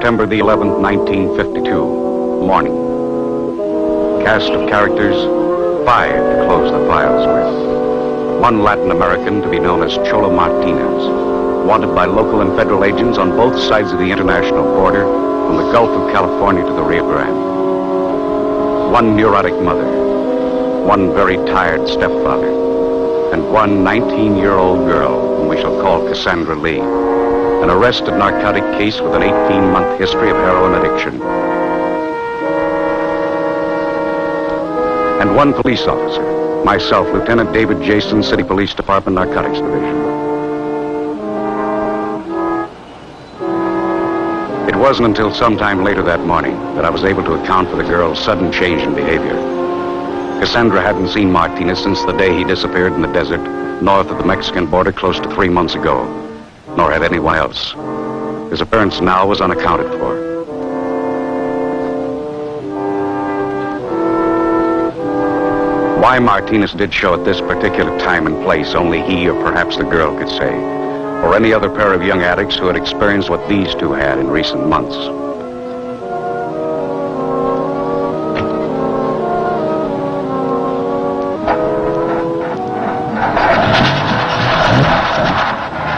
September the 11th, 1952, morning. Cast of characters, 5 to close the files with. One Latin American to be known as Cholo Martinez, wanted by local and federal agents on both sides of the international border, from the Gulf of California to the Rio Grande. One neurotic mother, one very tired stepfather, and one 19-year-old girl whom we shall call Cassandra Lee. An arrested narcotic case with an 18-month history of heroin addiction. And one police officer, myself, Lieutenant David Jason, City Police Department, Narcotics Division. It wasn't until sometime later that morning that I was able to account for the girl's sudden change in behavior. Cassandra hadn't seen Martinez since the day he disappeared in the desert north of the Mexican border close to 3 months ago, nor had anyone else. His appearance now was unaccounted for. Why Martinez did show at this particular time and place, only he or perhaps the girl could say, or any other pair of young addicts who had experienced what these two had in recent months.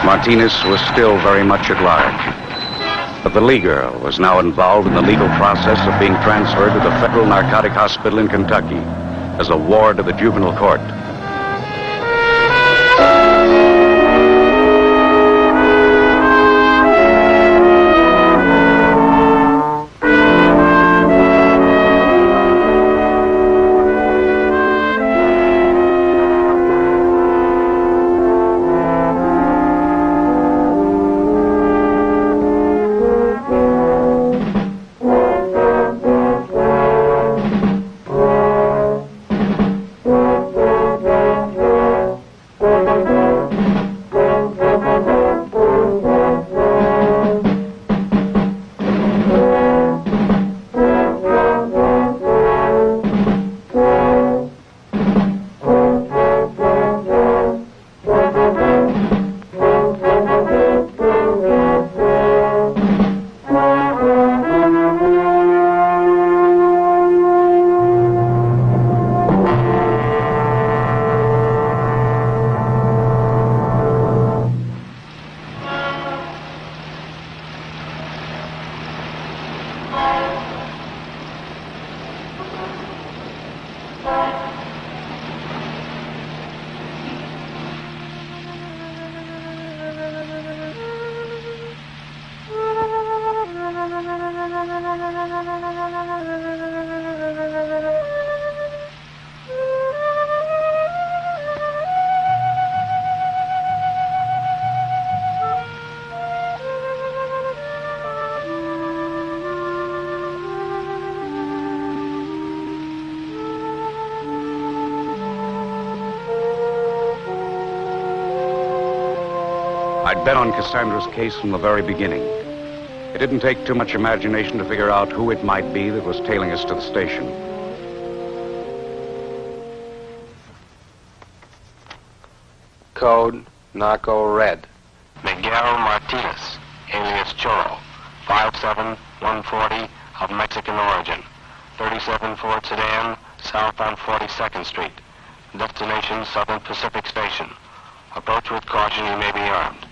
Martinez was still very much at large, but the Lee girl was now involved in the legal process of being transferred to the Federal Narcotic Hospital in Kentucky as a ward of the juvenile court. I'd been on Cassandra's case from the very beginning. It didn't take too much imagination to figure out who it might be that was tailing us to the station. Code Narco Red. Miguel Martinez, alias Choro, 5'7", 140, of Mexican origin. 37 Ford sedan, south on 42nd Street. Destination Southern Pacific Station. Approach with caution, he may be armed.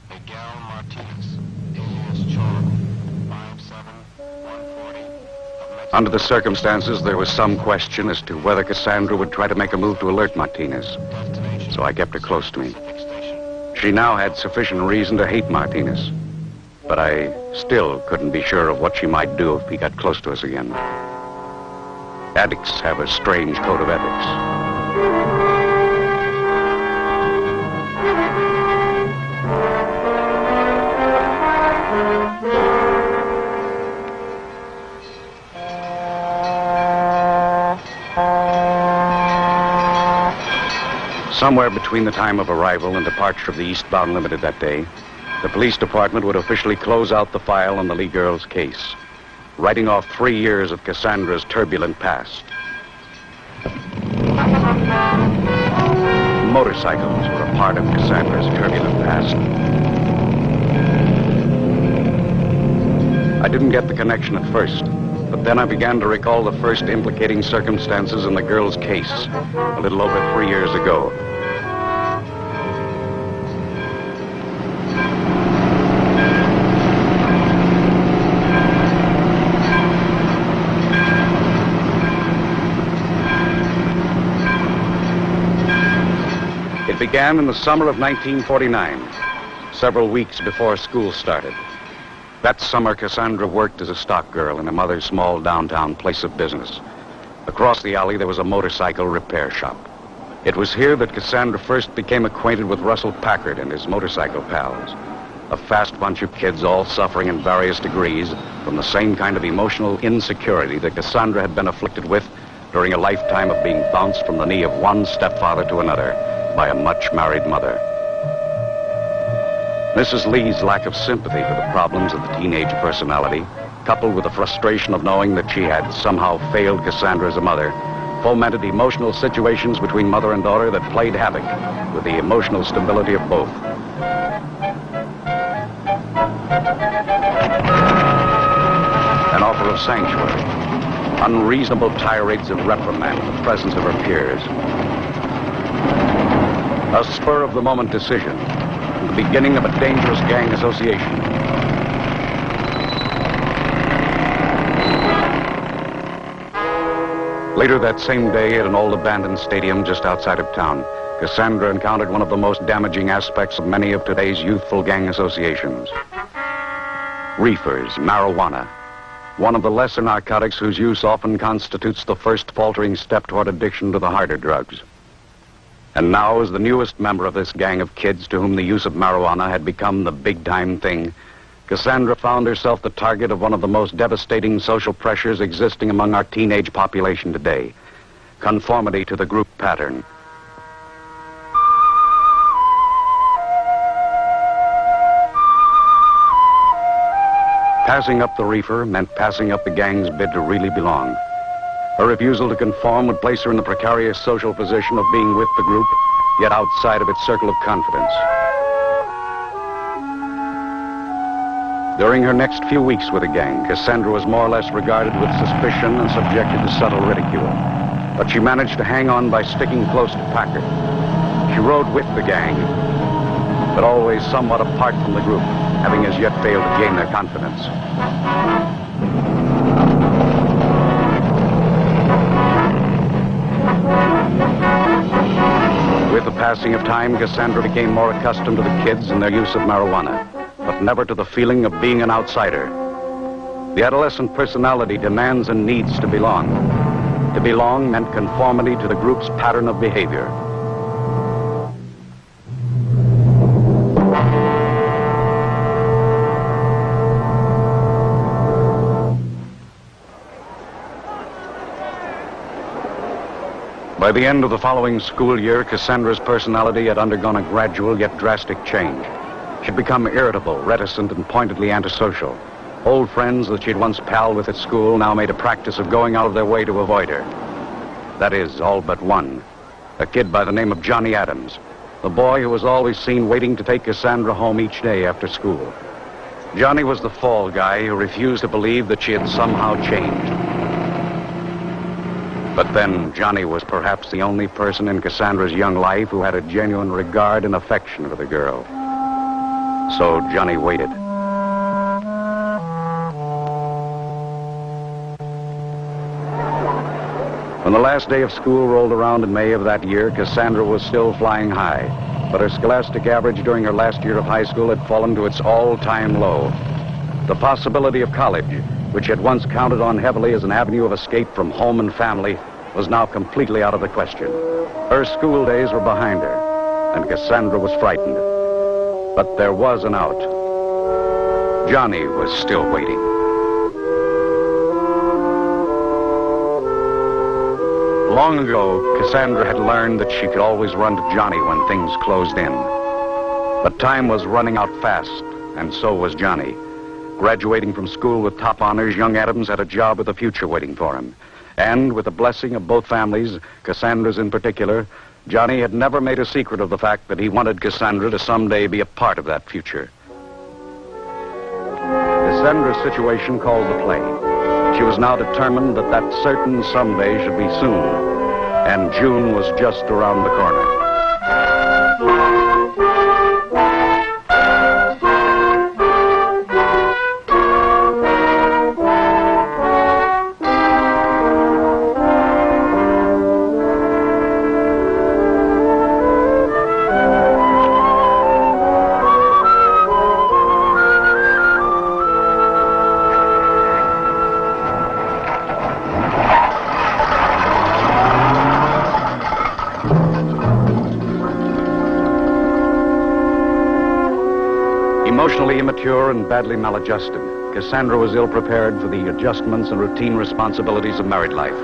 Miguel Martinez, alias Choro, 5'7", 140, of Mexican. Under the circumstances, there was some question as to whether Cassandra would try to make a move to alert Martinez. So I kept her close to me. She now had sufficient reason to hate Martinez, but I still couldn't be sure of what she might do if he got close to us again. Addicts have a strange code of ethics. Somewhere between the time of arrival and departure of the eastbound limited that day, the police department would officially close out the file on the Lee girl's case, writing off 3 years of Cassandra's turbulent past. Motorcycles were a part of Cassandra's turbulent past. I didn't get the connection at first, but then I began to recall the first implicating circumstances in the girl's case, a little over 3 years ago. It began in the summer of 1949, several weeks before school started. That summer, Cassandra worked as a stock girl in her mother's small downtown place of business. Across the alley, there was a motorcycle repair shop. It was here that Cassandra first became acquainted with Russell Packard and his motorcycle pals. A fast bunch of kids, all suffering in various degrees from the same kind of emotional insecurity that Cassandra had been afflicted with during a lifetime of being bounced from the knee of one stepfather to another by a much-married mother. Mrs. Lee's lack of sympathy for the problems of the teenage personality, coupled with the frustration of knowing that she had somehow failed Cassandra as a mother, fomented emotional situations between mother and daughter that played havoc with the emotional stability of both. An offer of sanctuary, unreasonable tirades of reprimand in the presence of her peers. A spur-of-the-moment decision, the beginning of a dangerous gang association. Later that same day, at an old abandoned stadium just outside of town, Cassandra encountered one of the most damaging aspects of many of today's youthful gang associations. Reefers, marijuana, one of the lesser narcotics whose use often constitutes the first faltering step toward addiction to the harder drugs. And now, as the newest member of this gang of kids to whom the use of marijuana had become the big-time thing, Cassandra found herself the target of one of the most devastating social pressures existing among our teenage population today: conformity to the group pattern. Passing up the reefer meant passing up the gang's bid to really belong. Her refusal to conform would place her in the precarious social position of being with the group, yet outside of its circle of confidence. During her next few weeks with the gang, Cassandra was more or less regarded with suspicion and subjected to subtle ridicule. But she managed to hang on by sticking close to Packard. She rode with the gang, but always somewhat apart from the group, having as yet failed to gain their confidence. With the passing of time, Cassandra became more accustomed to the kids and their use of marijuana, but never to the feeling of being an outsider. The adolescent personality demands and needs to belong. To belong meant conformity to the group's pattern of behavior. By the end of the following school year, Cassandra's personality had undergone a gradual yet drastic change. She'd become irritable, reticent, and pointedly antisocial. Old friends that she'd once palled with at school now made a practice of going out of their way to avoid her. That is, all but one, a kid by the name of Johnny Adams, the boy who was always seen waiting to take Cassandra home each day after school. Johnny was the fall guy who refused to believe that she had somehow changed. But then, Johnny was perhaps the only person in Cassandra's young life who had a genuine regard and affection for the girl. So Johnny waited. When the last day of school rolled around in May of that year, Cassandra was still flying high, but her scholastic average during her last year of high school had fallen to its all-time low. The possibility of college, which had once counted on heavily as an avenue of escape from home and family, was now completely out of the question. Her school days were behind her, and Cassandra was frightened. But there was an out. Johnny was still waiting. Long ago, Cassandra had learned that she could always run to Johnny when things closed in. But time was running out fast, and so was Johnny. Graduating from school with top honors, young Adams had a job with a future waiting for him. And with the blessing of both families, Cassandra's in particular, Johnny had never made a secret of the fact that he wanted Cassandra to someday be a part of that future. Cassandra's situation called the play. She was now determined that that certain someday should be soon, and June was just around the corner. Emotionally immature and badly maladjusted, Cassandra was ill-prepared for the adjustments and routine responsibilities of married life.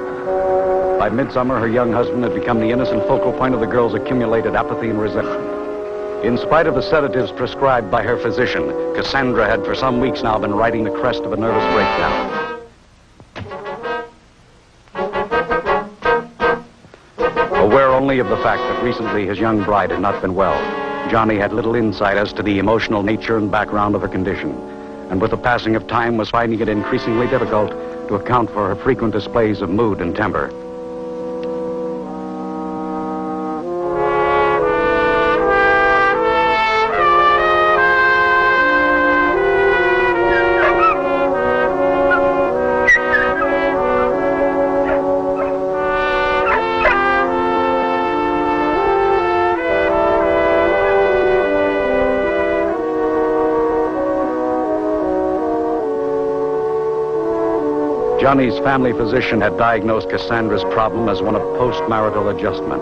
By midsummer, her young husband had become the innocent focal point of the girl's accumulated apathy and resentment. In spite of the sedatives prescribed by her physician, Cassandra had for some weeks now been riding the crest of a nervous breakdown. Aware only of the fact that recently his young bride had not been well, Johnny had little insight as to the emotional nature and background of her condition, and with the passing of time was finding it increasingly difficult to account for her frequent displays of mood and temper. Johnny's family physician had diagnosed Cassandra's problem as one of post-marital adjustment.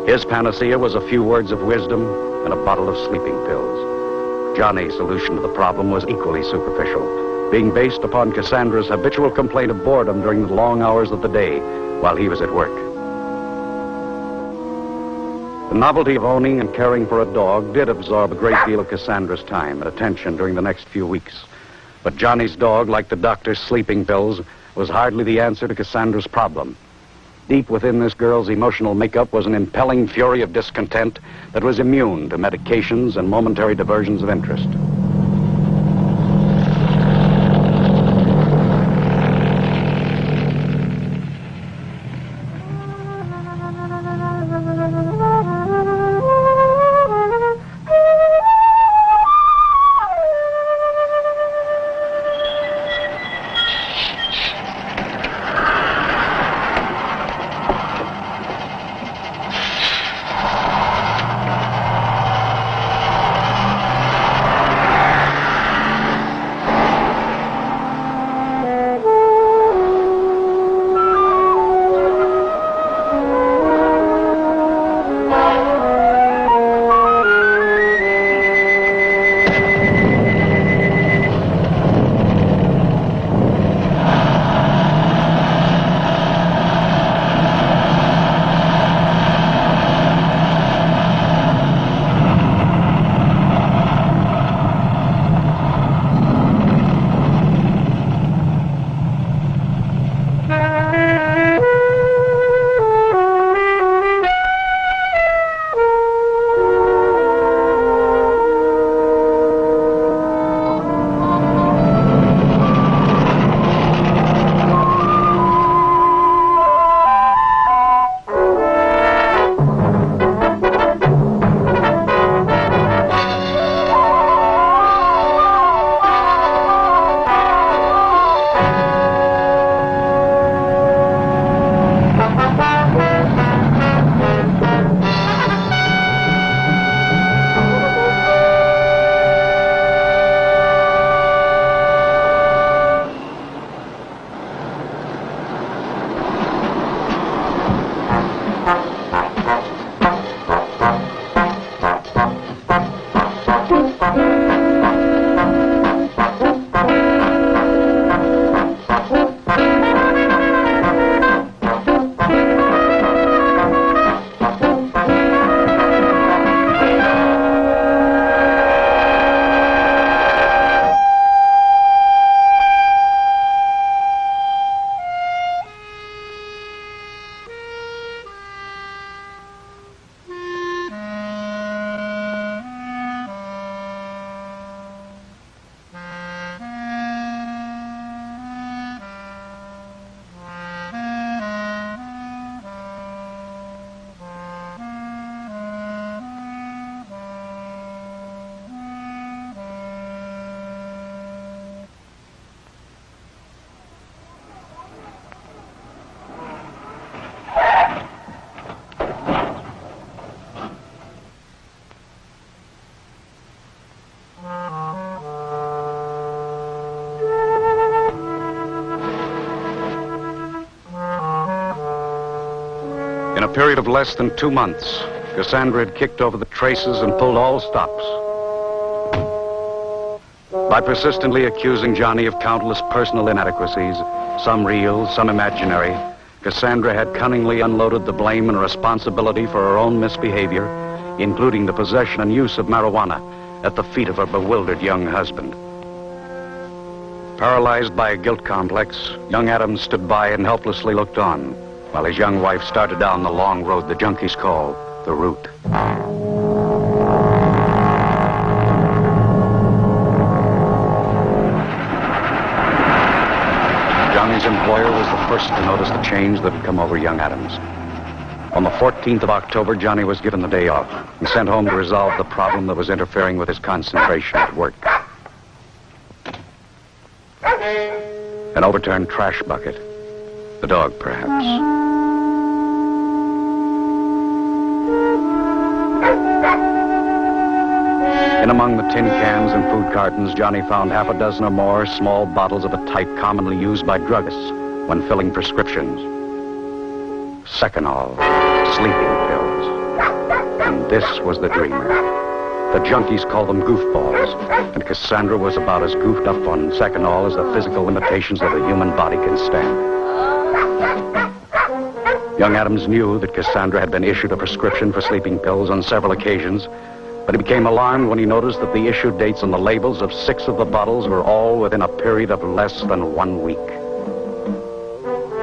His panacea was a few words of wisdom and a bottle of sleeping pills. Johnny's solution to the problem was equally superficial, being based upon Cassandra's habitual complaint of boredom during the long hours of the day while he was at work. The novelty of owning and caring for a dog did absorb a great deal of Cassandra's time and attention during the next few weeks. But Johnny's dog, like the doctor's sleeping pills, was hardly the answer to Cassandra's problem. Deep within this girl's emotional makeup was an impelling fury of discontent that was immune to medications and momentary diversions of interest. In a period of less than 2 months, Cassandra had kicked over the traces and pulled all stops. By persistently accusing Johnny of countless personal inadequacies, some real, some imaginary, Cassandra had cunningly unloaded the blame and responsibility for her own misbehavior, including the possession and use of marijuana, at the feet of her bewildered young husband. Paralyzed by a guilt complex, young Adams stood by and helplessly looked on, while his young wife started down the long road the junkies call the route. Johnny's employer was the first to notice the change that had come over young Adams. On the 14th of October, Johnny was given the day off and sent home to resolve the problem that was interfering with his concentration at work. An overturned trash bucket. The dog, perhaps. In among the tin cans and food cartons, Johnny found half a dozen or more small bottles of a type commonly used by druggists when filling prescriptions. Seconal, sleeping pills. And this was the dreamer. The junkies call them goofballs, and Cassandra was about as goofed up on Seconal as the physical limitations of the human body can stand. Young Adams knew that Cassandra had been issued a prescription for sleeping pills on several occasions, but he became alarmed when he noticed that the issue dates on the labels of 6 of the bottles were all within a period of less than 1 week.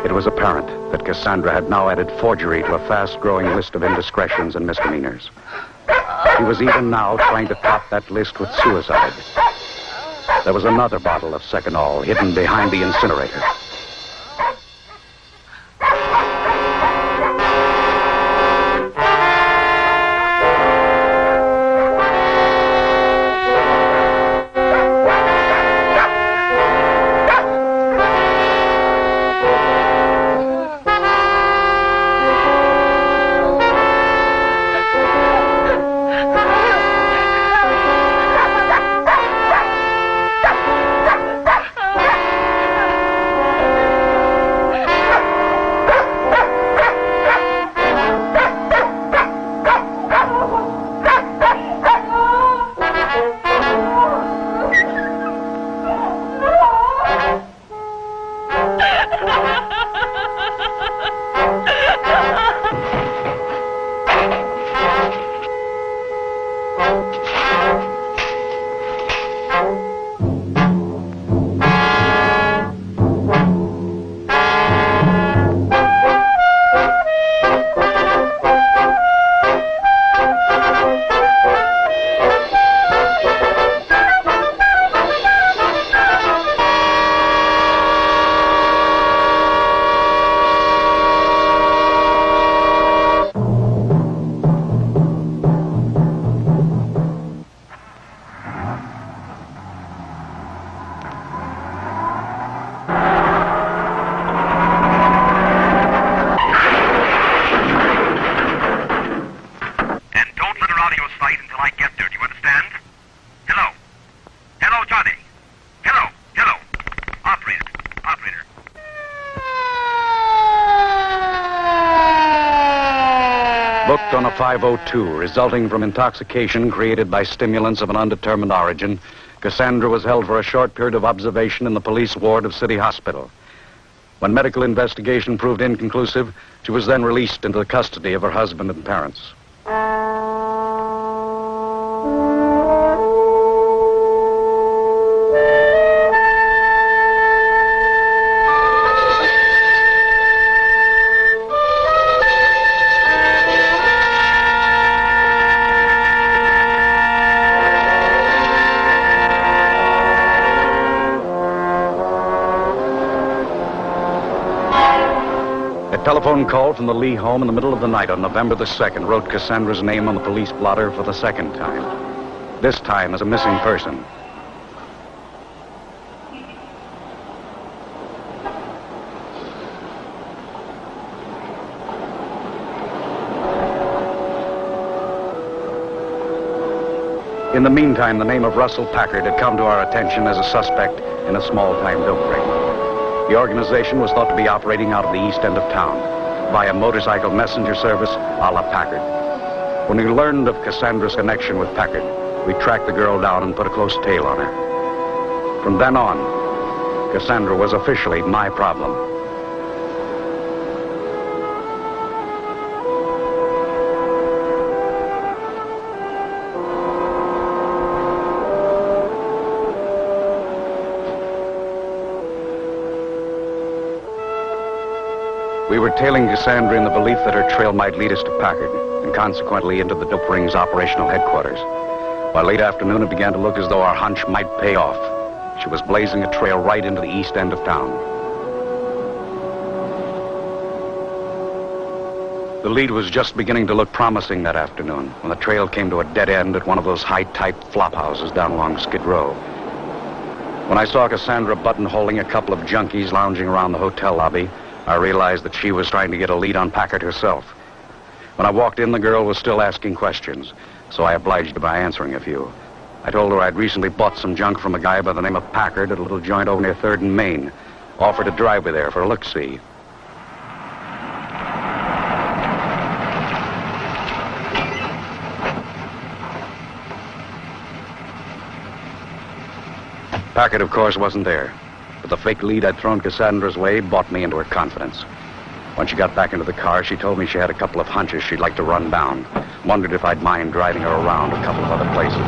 It was apparent that Cassandra had now added forgery to a fast-growing list of indiscretions and misdemeanors. He was even now trying to top that list with suicide. There was another bottle of Seconal hidden behind the incinerator. Booked on a 502, resulting from intoxication created by stimulants of an undetermined origin, Cassandra was held for a short period of observation in the police ward of City Hospital. When medical investigation proved inconclusive, she was then released into the custody of her husband and parents. A telephone call from the Lee home in the middle of the night on November the 2nd wrote Cassandra's name on the police blotter for the second time. This time as a missing person. In the meantime, the name of Russell Packard had come to our attention as a suspect in a small-time dope ring. The organization was thought to be operating out of the east end of town. via motorcycle messenger service a la Packard. When we learned of Cassandra's connection with Packard, we tracked the girl down and put a close tail on her. From then on, Cassandra was officially my problem. We were tailing Cassandra in the belief that her trail might lead us to Packard, and consequently into the dope ring's operational headquarters. By late afternoon, it began to look as though our hunch might pay off. She was blazing a trail right into the east end of town. The lead was just beginning to look promising that afternoon when the trail came to a dead end at one of those high-type flop houses down along Skid Row. When I saw Cassandra buttonholing a couple of junkies lounging around the hotel lobby, I realized that she was trying to get a lead on Packard herself. When I walked in, the girl was still asking questions, so I obliged her by answering a few. I told her I'd recently bought some junk from a guy by the name of Packard at a little joint over near 3rd and Main. Offered to drive me there for a look-see. Packard, of course, wasn't there. But the fake lead I'd thrown Cassandra's way bought me into her confidence. When she got back into the car, she told me she had a couple of hunches she'd like to run down. Wondered if I'd mind driving her around a couple of other places.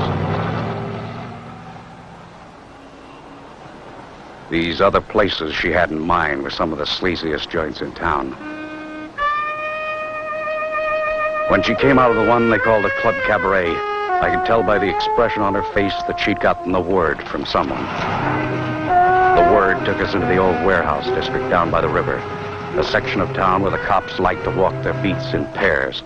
These other places she had in mind were some of the sleaziest joints in town. When she came out of the one they called the Club Cabaret, I could tell by the expression on her face that she'd gotten the word from someone. The word took us into the old warehouse district down by the river, a section of town where the cops like to walk their beats in pairs.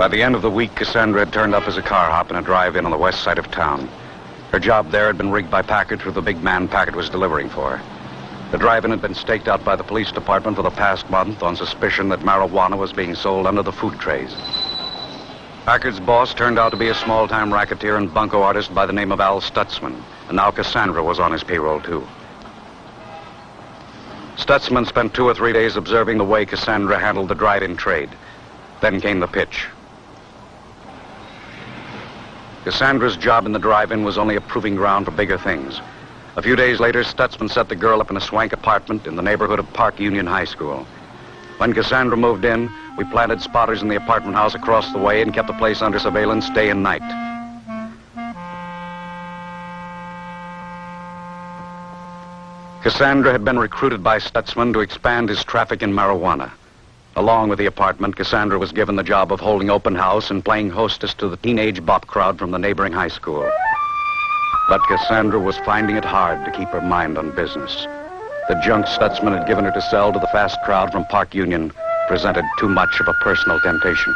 By the end of the week, Cassandra had turned up as a car hop in a drive-in on the west side of town. Her job there had been rigged by Packard through the big man Packard was delivering for. The drive-in had been staked out by the police department for the past month on suspicion that marijuana was being sold under the food trays. Packard's boss turned out to be a small-time racketeer and bunco artist by the name of Al Stutzman, and now Cassandra was on his payroll, too. Stutzman spent 2 or 3 days observing the way Cassandra handled the drive-in trade. Then came the pitch. Cassandra's job in the drive-in was only a proving ground for bigger things. A few days later, Stutzman set the girl up in a swank apartment in the neighborhood of Park Union High School. When Cassandra moved in, we planted spotters in the apartment house across the way and kept the place under surveillance day and night. Cassandra had been recruited by Stutzman to expand his traffic in marijuana. Along with the apartment, Cassandra was given the job of holding open house and playing hostess to the teenage bop crowd from the neighboring high school. But Cassandra was finding it hard to keep her mind on business. The junk Stutzman had given her to sell to the fast crowd from Park Union presented too much of a personal temptation.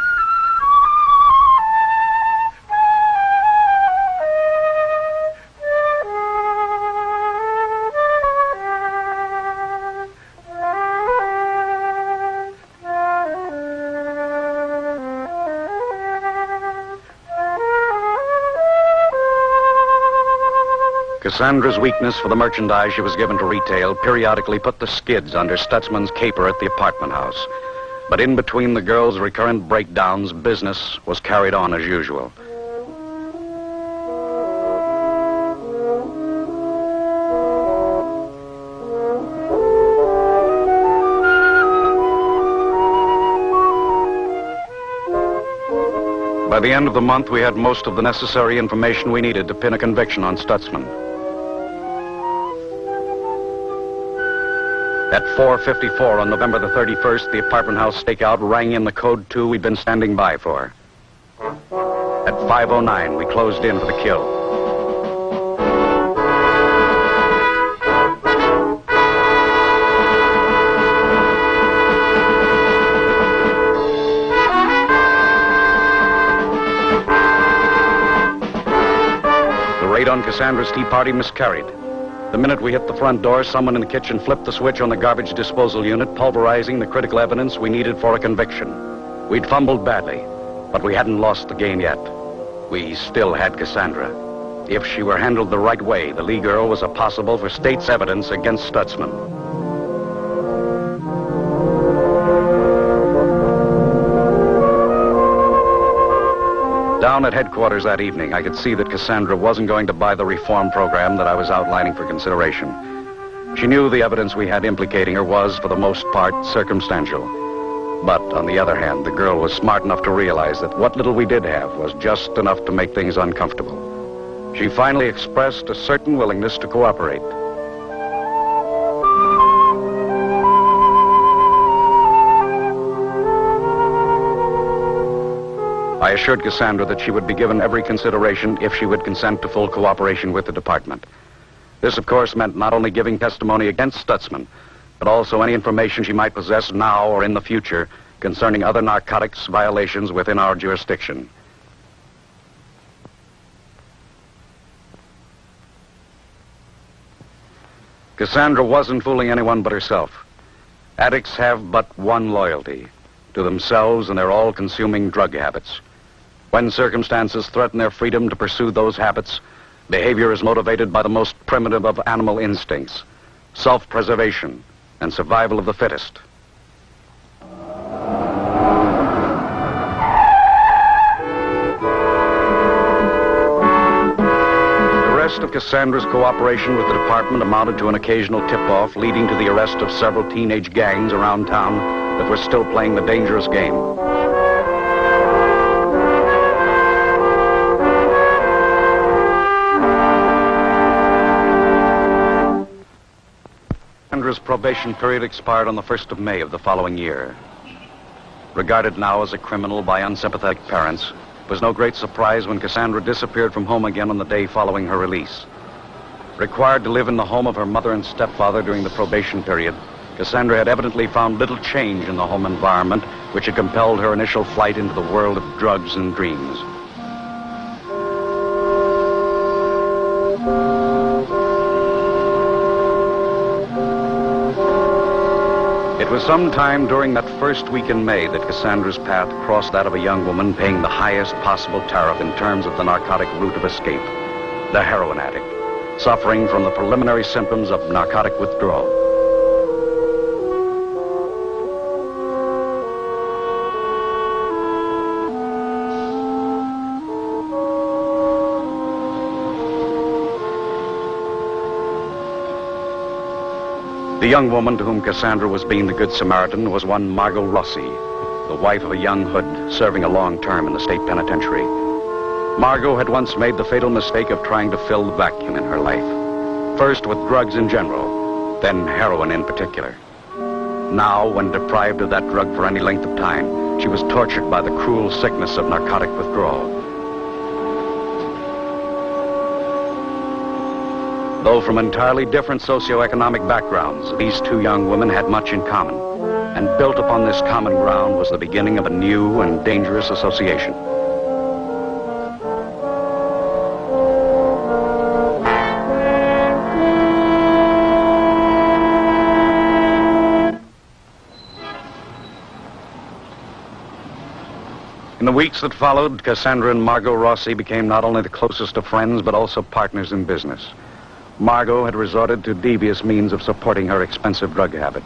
Cassandra's weakness for the merchandise she was given to retail periodically put the skids under Stutzman's caper at the apartment house. But in between the girl's recurrent breakdowns, business was carried on as usual. By the end of the month, we had most of the necessary information we needed to pin a conviction on Stutzman. At 4:54 on November the 31st, the apartment house stakeout rang in the code 2 we'd been standing by for. At 5:09, we closed in for the kill. The raid on Cassandra's tea party miscarried. The minute we hit the front door, someone in the kitchen flipped the switch on the garbage disposal unit, pulverizing the critical evidence we needed for a conviction. We'd fumbled badly, but we hadn't lost the game yet. We still had Cassandra. If she were handled the right way, the Lee girl was a possible for state's evidence against Stutzman. Down at headquarters that evening, I could see that Cassandra wasn't going to buy the reform program that I was outlining for consideration. She knew the evidence we had implicating her was, for the most part, circumstantial. But on the other hand, the girl was smart enough to realize that what little we did have was just enough to make things uncomfortable. She finally expressed a certain willingness to cooperate. I assured Cassandra that she would be given every consideration if she would consent to full cooperation with the department. This, of course, meant not only giving testimony against Stutzman, but also any information she might possess now or in the future concerning other narcotics violations within our jurisdiction. Cassandra wasn't fooling anyone but herself. Addicts have but one loyalty, to themselves and their all-consuming drug habits. When circumstances threaten their freedom to pursue those habits, behavior is motivated by the most primitive of animal instincts, self-preservation and survival of the fittest. The rest of Cassandra's cooperation with the department amounted to an occasional tip-off leading to the arrest of several teenage gangs around town that were still playing the dangerous game. Cassandra's probation period expired on the 1st of May of the following year. Regarded now as a criminal by unsympathetic parents, it was no great surprise when Cassandra disappeared from home again on the day following her release. Required to live in the home of her mother and stepfather during the probation period, Cassandra had evidently found little change in the home environment, which had compelled her initial flight into the world of drugs and dreams. It was sometime during that first week in May that Cassandra's path crossed that of a young woman paying the highest possible tariff in terms of the narcotic route of escape, the heroin addict, suffering from the preliminary symptoms of narcotic withdrawal. The young woman to whom Cassandra was being the Good Samaritan was one Margot Rossi, the wife of a young hood serving a long term in the state penitentiary. Margot had once made the fatal mistake of trying to fill the vacuum in her life. First with drugs in general, then heroin in particular. Now, when deprived of that drug for any length of time, she was tortured by the cruel sickness of narcotic withdrawal. Though from entirely different socioeconomic backgrounds, these two young women had much in common, and built upon this common ground was the beginning of a new and dangerous association. In the weeks that followed, Cassandra and Margot Rossi became not only the closest of friends, but also partners in business. Margot had resorted to devious means of supporting her expensive drug habit.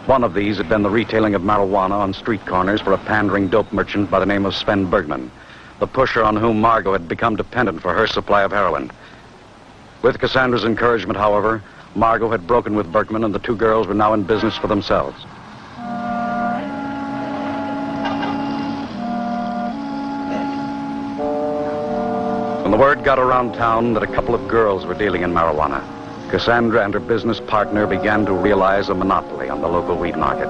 One of these had been the retailing of marijuana on street corners for a pandering dope merchant by the name of Sven Bergman, the pusher on whom Margot had become dependent for her supply of heroin. With Cassandra's encouragement, however, Margot had broken with Bergman, and the two girls were now in business for themselves. When the word got around town that a couple of girls were dealing in marijuana, Cassandra and her business partner began to realize a monopoly on the local weed market.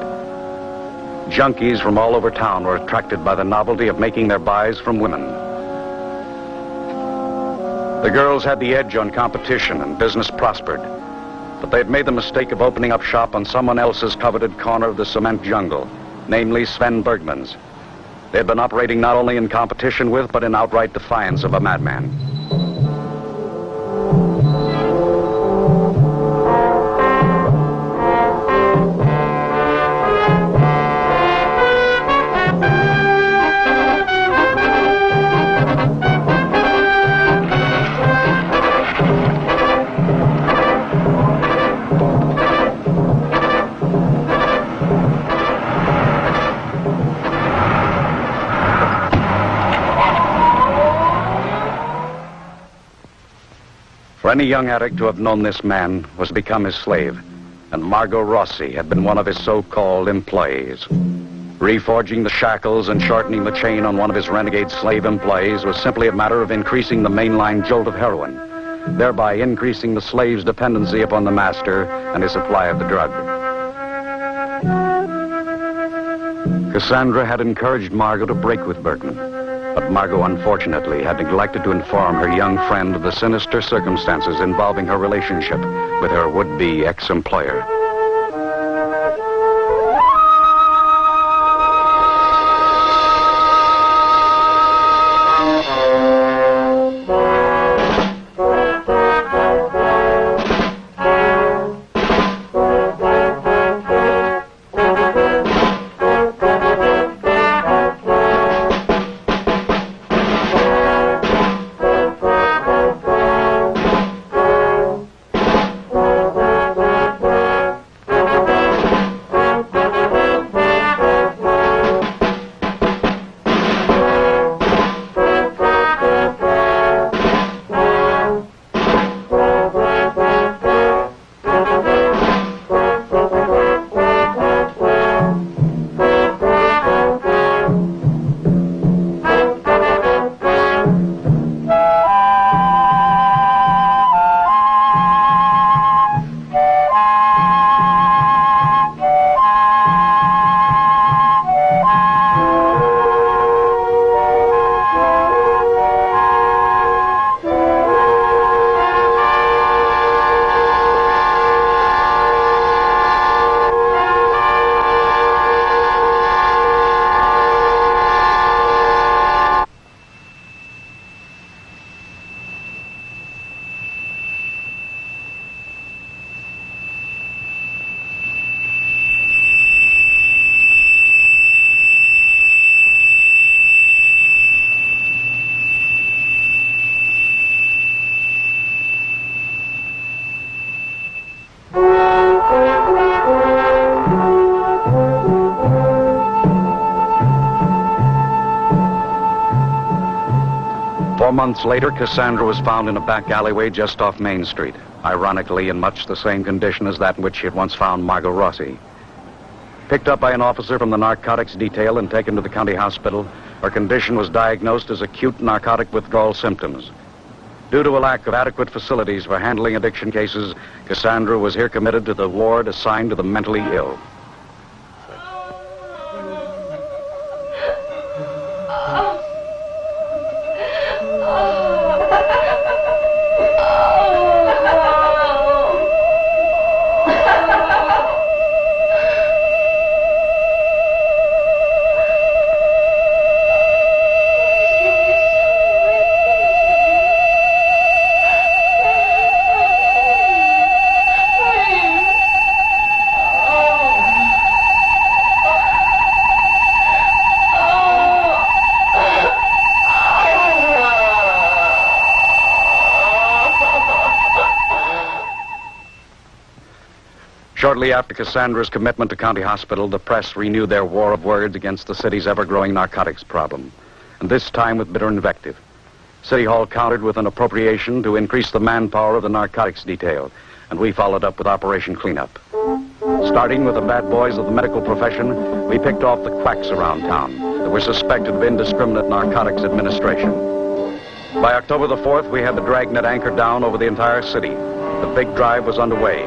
Junkies from all over town were attracted by the novelty of making their buys from women. The girls had the edge on competition, and business prospered. But they had made the mistake of opening up shop on someone else's coveted corner of the cement jungle, namely Sven Bergman's. They had been operating not only in competition with, but in outright defiance of a madman. For any young addict to have known this man was to become his slave, and Margot Rossi had been one of his so-called employees. Reforging the shackles and shortening the chain on one of his renegade slave employees was simply a matter of increasing the mainline jolt of heroin, thereby increasing the slave's dependency upon the master and his supply of the drug. Cassandra had encouraged Margot to break with Bergman, but Margot, unfortunately, had neglected to inform her young friend of the sinister circumstances involving her relationship with her would-be ex-employer. Months later, Cassandra was found in a back alleyway just off Main Street, ironically in much the same condition as that in which she had once found Margot Rossi. Picked up by an officer from the narcotics detail and taken to the county hospital, her condition was diagnosed as acute narcotic withdrawal symptoms. Due to a lack of adequate facilities for handling addiction cases, Cassandra was here committed to the ward assigned to the mentally ill. Shortly after Cassandra's commitment to County Hospital, the press renewed their war of words against the city's ever-growing narcotics problem, and this time with bitter invective. City Hall countered with an appropriation to increase the manpower of the narcotics detail, and we followed up with Operation Cleanup. Starting with the bad boys of the medical profession, we picked off the quacks around town that were suspected of indiscriminate narcotics administration. By October the 4th, we had the dragnet anchored down over the entire city. The big drive was underway.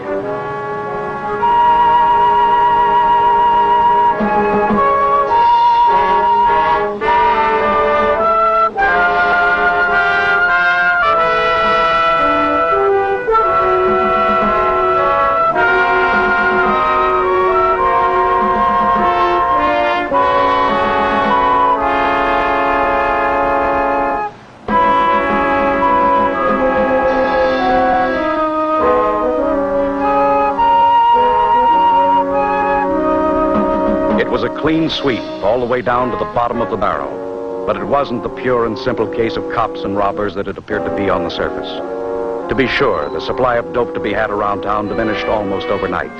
It was a clean sweep all the way down to the bottom of the barrel, but it wasn't the pure and simple case of cops and robbers that it appeared to be on the surface. To be sure, the supply of dope to be had around town diminished almost overnight.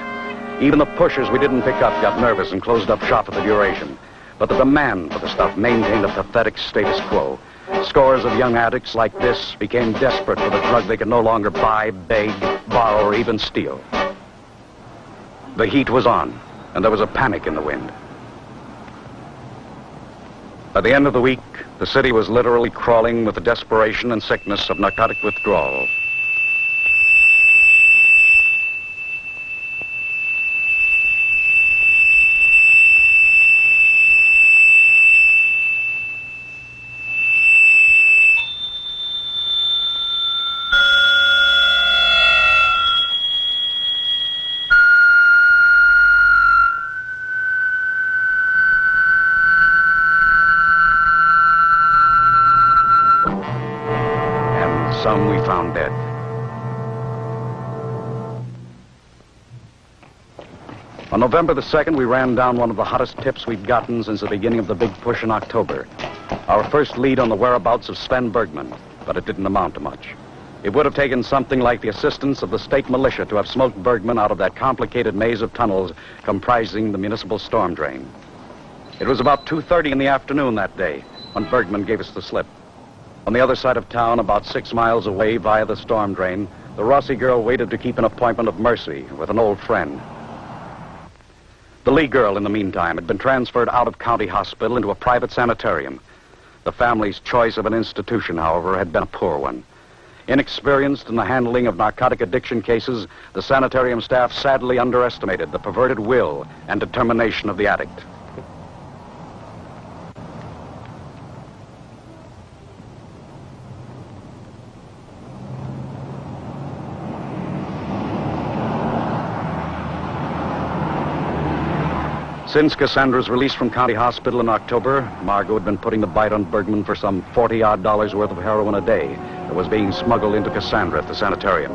Even the pushers we didn't pick up got nervous and closed up shop at the duration. But the demand for the stuff maintained a pathetic status quo. Scores of young addicts like this became desperate for the drug they could no longer buy, beg, borrow, or even steal. The heat was on, and there was a panic in the wind. By the end of the week, the city was literally crawling with the desperation and sickness of narcotic withdrawal. Some we found dead. On November the 2nd, we ran down one of the hottest tips we'd gotten since the beginning of the big push in October. Our first lead on the whereabouts of Sven Bergman, but it didn't amount to much. It would have taken something like the assistance of the state militia to have smoked Bergman out of that complicated maze of tunnels comprising the municipal storm drain. It was about 2:30 in the afternoon that day when Bergman gave us the slip. On the other side of town, about 6 miles away via the storm drain, the Rossi girl waited to keep an appointment of mercy with an old friend. The Lee girl, in the meantime, had been transferred out of County Hospital into a private sanitarium. The family's choice of an institution, however, had been a poor one. Inexperienced in the handling of narcotic addiction cases, the sanitarium staff sadly underestimated the perverted will and determination of the addict. Since Cassandra's release from County Hospital in October, Margot had been putting the bite on Bergman for some $40-odd worth of heroin a day that was being smuggled into Cassandra at the sanitarium.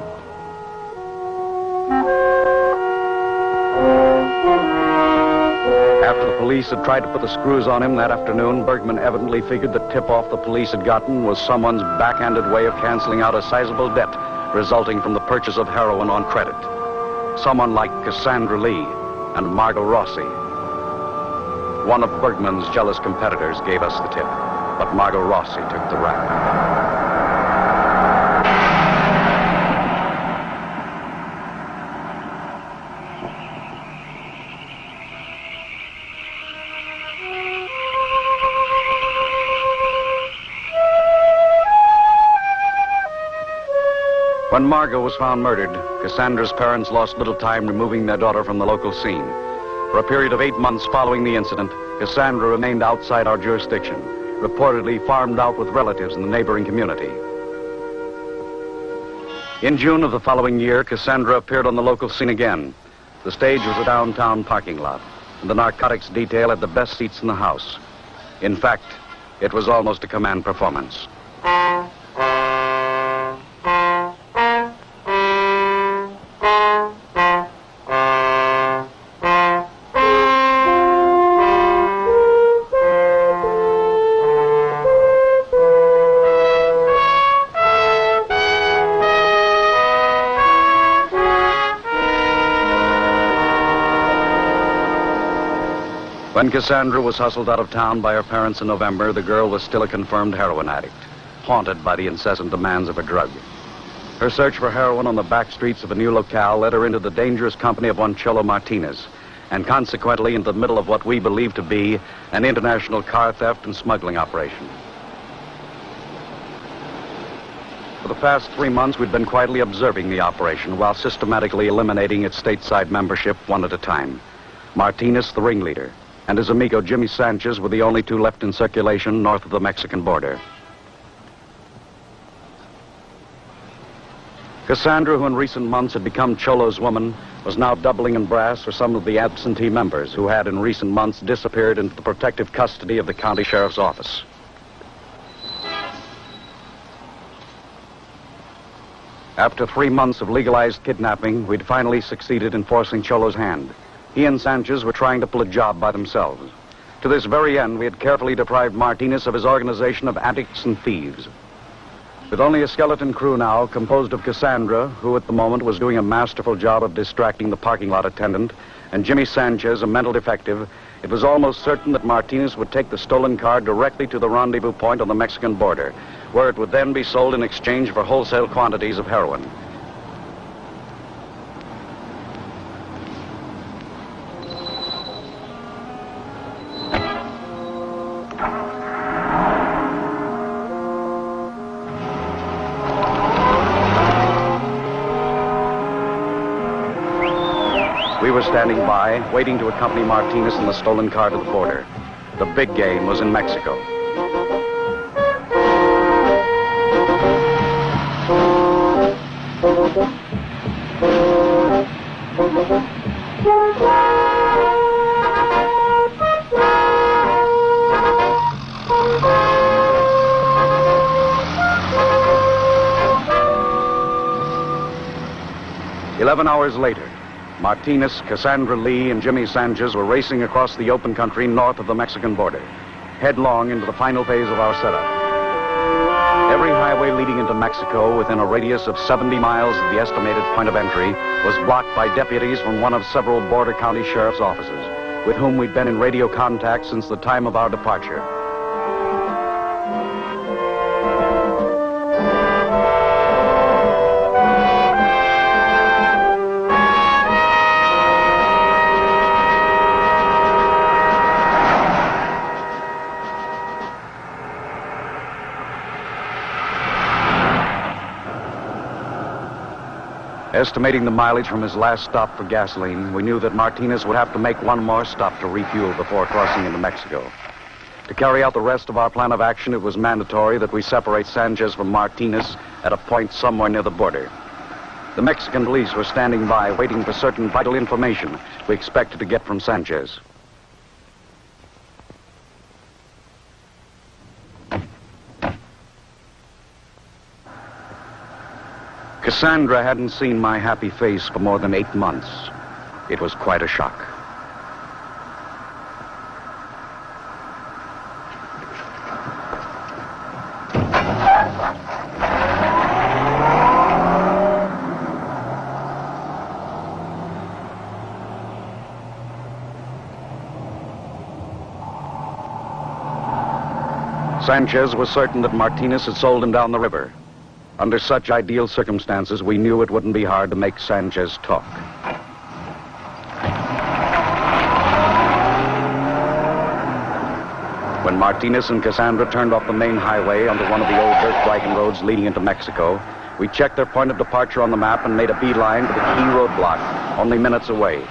After the police had tried to put the screws on him that afternoon, Bergman evidently figured the tip-off the police had gotten was someone's backhanded way of canceling out a sizable debt resulting from the purchase of heroin on credit. Someone like Cassandra Lee and Margot Rossi. One of Bergman's jealous competitors gave us the tip, but Margot Rossi took the rap. When Margot was found murdered, Cassandra's parents lost little time removing their daughter from the local scene. For a period of 8 months following the incident, Cassandra remained outside our jurisdiction, reportedly farmed out with relatives in the neighboring community. In June of the following year, Cassandra appeared on the local scene again. The stage was a downtown parking lot, and the narcotics detail had the best seats in the house. In fact, it was almost a command performance. When Cassandra was hustled out of town by her parents in November, the girl was still a confirmed heroin addict, haunted by the incessant demands of her drug. Her search for heroin on the back streets of a new locale led her into the dangerous company of one Cholo Martinez, and consequently into the middle of what we believe to be an international car theft and smuggling operation. For the past 3 months, we'd been quietly observing the operation while systematically eliminating its stateside membership one at a time. Martinez, the ringleader, and his amigo Jimmy Sanchez were the only two left in circulation north of the Mexican border. Cassandra, who in recent months had become Cholo's woman, was now doubling in brass for some of the absentee members who had in recent months disappeared into the protective custody of the county sheriff's office. After 3 months of legalized kidnapping, we'd finally succeeded in forcing Cholo's hand. He and Sanchez were trying to pull a job by themselves. To this very end, we had carefully deprived Martinez of his organization of addicts and thieves. With only a skeleton crew now, composed of Cassandra, who at the moment was doing a masterful job of distracting the parking lot attendant, and Jimmy Sanchez, a mental defective, it was almost certain that Martinez would take the stolen car directly to the rendezvous point on the Mexican border, where it would then be sold in exchange for wholesale quantities of heroin. We were standing by, waiting to accompany Martinez and the stolen car to the border. The big game was in Mexico. "11 hours later, Martinez, Cassandra Lee, and Jimmy Sanchez were racing across the open country north of the Mexican border, headlong into the final phase of our setup. Every highway leading into Mexico within a radius of 70 miles of the estimated point of entry was blocked by deputies from one of several border county sheriff's offices, with whom we'd been in radio contact since the time of our departure. Estimating the mileage from his last stop for gasoline, we knew that Martinez would have to make one more stop to refuel before crossing into Mexico. To carry out the rest of our plan of action, it was mandatory that we separate Sanchez from Martinez at a point somewhere near the border. The Mexican police were standing by, waiting for certain vital information we expected to get from Sanchez. Cassandra hadn't seen my happy face for more than 8 months. It was quite a shock. Sanchez was certain that Martinez had sold him down the river. Under such ideal circumstances, we knew it wouldn't be hard to make Sanchez talk. When Martinez and Cassandra turned off the main highway onto one of the old dirt wagon roads leading into Mexico, we checked their point of departure on the map and made a beeline to the key roadblock, only minutes away.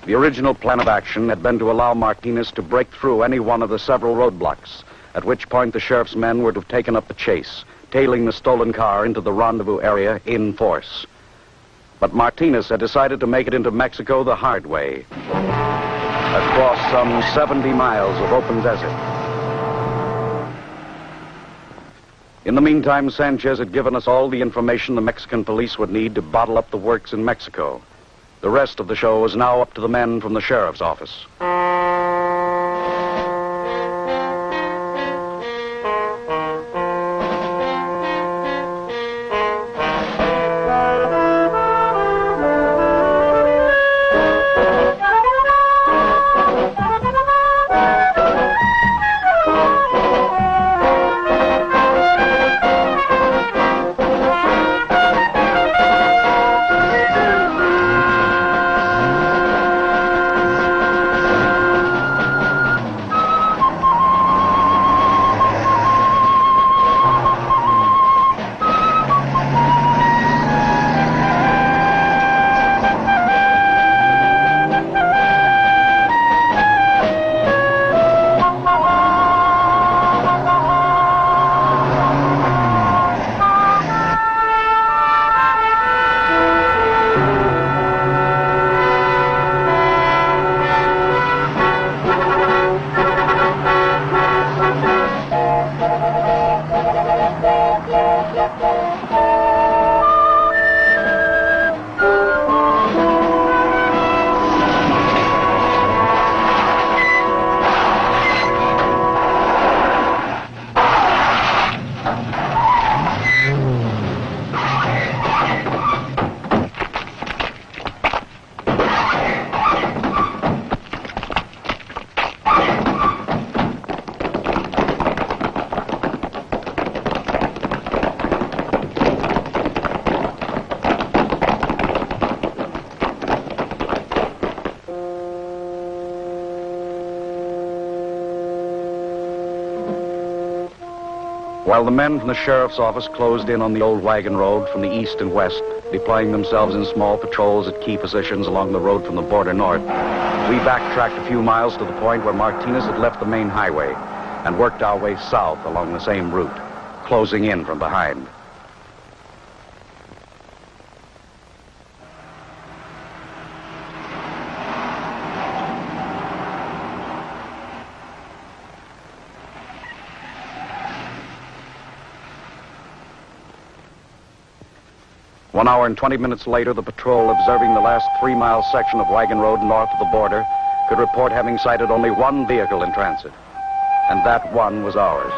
The original plan of action had been to allow Martinez to break through any one of the several roadblocks, at which point the sheriff's men were to have taken up the chase, tailing the stolen car into the rendezvous area in force. But Martinez had decided to make it into Mexico the hard way, across some 70 miles of open desert. In the meantime, Sanchez had given us all the information the Mexican police would need to bottle up the works in Mexico. The rest of the show was now up to the men from the sheriff's office. While the men from the sheriff's office closed in on the old wagon road from the east and west, deploying themselves in small patrols at key positions along the road from the border north, we backtracked a few miles to the point where Martinez had left the main highway and worked our way south along the same route, closing in from behind. One hour and 20 minutes later, the patrol, observing the last 3-mile section of wagon road north of the border, could report having sighted only one vehicle in transit. And that one was ours.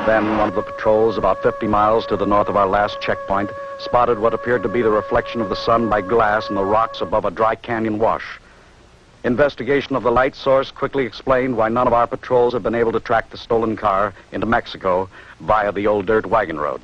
Then one of the patrols, about 50 miles to the north of our last checkpoint, spotted what appeared to be the reflection of the sun by glass in the rocks above a dry canyon wash. Investigation of the light source quickly explained why none of our patrols had been able to track the stolen car into Mexico via the old dirt wagon road.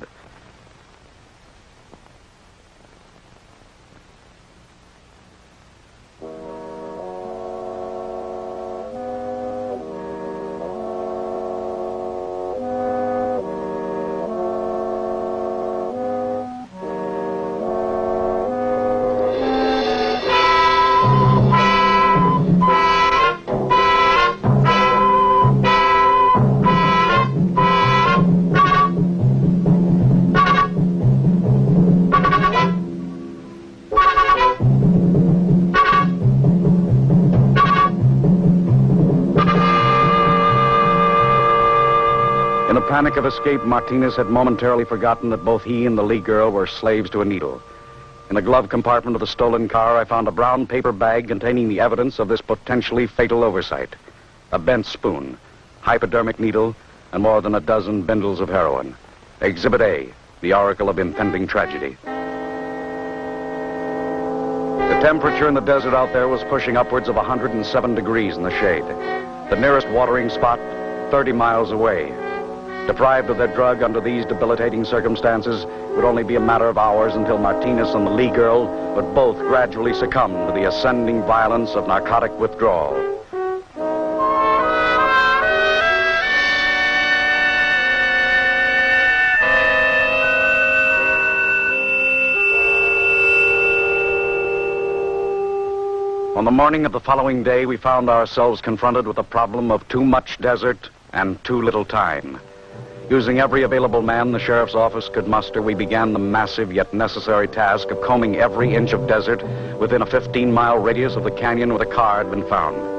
In the panic of escape, Martinez had momentarily forgotten that both he and the Lee girl were slaves to a needle. In the glove compartment of the stolen car, I found a brown paper bag containing the evidence of this potentially fatal oversight. A bent spoon, hypodermic needle, and more than a dozen bindles of heroin. Exhibit A, the oracle of impending tragedy. The temperature in the desert out there was pushing upwards of 107 degrees in the shade. The nearest watering spot, 30 miles away. Deprived of their drug under these debilitating circumstances, it would only be a matter of hours until Martinez and the Lee girl would both gradually succumb to the ascending violence of narcotic withdrawal. On the morning of the following day, we found ourselves confronted with the problem of too much desert and too little time. Using every available man the sheriff's office could muster, we began the massive yet necessary task of combing every inch of desert within a 15-mile radius of the canyon where the car had been found.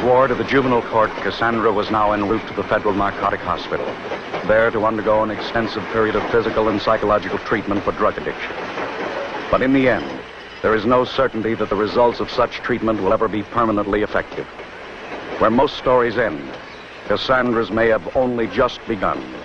ward of the juvenile court, Cassandra was now en route to the Federal Narcotic Hospital, there to undergo an extensive period of physical and psychological treatment for drug addiction. But in the end, there is no certainty that the results of such treatment will ever be permanently effective. Where most stories end, Cassandra's may have only just begun.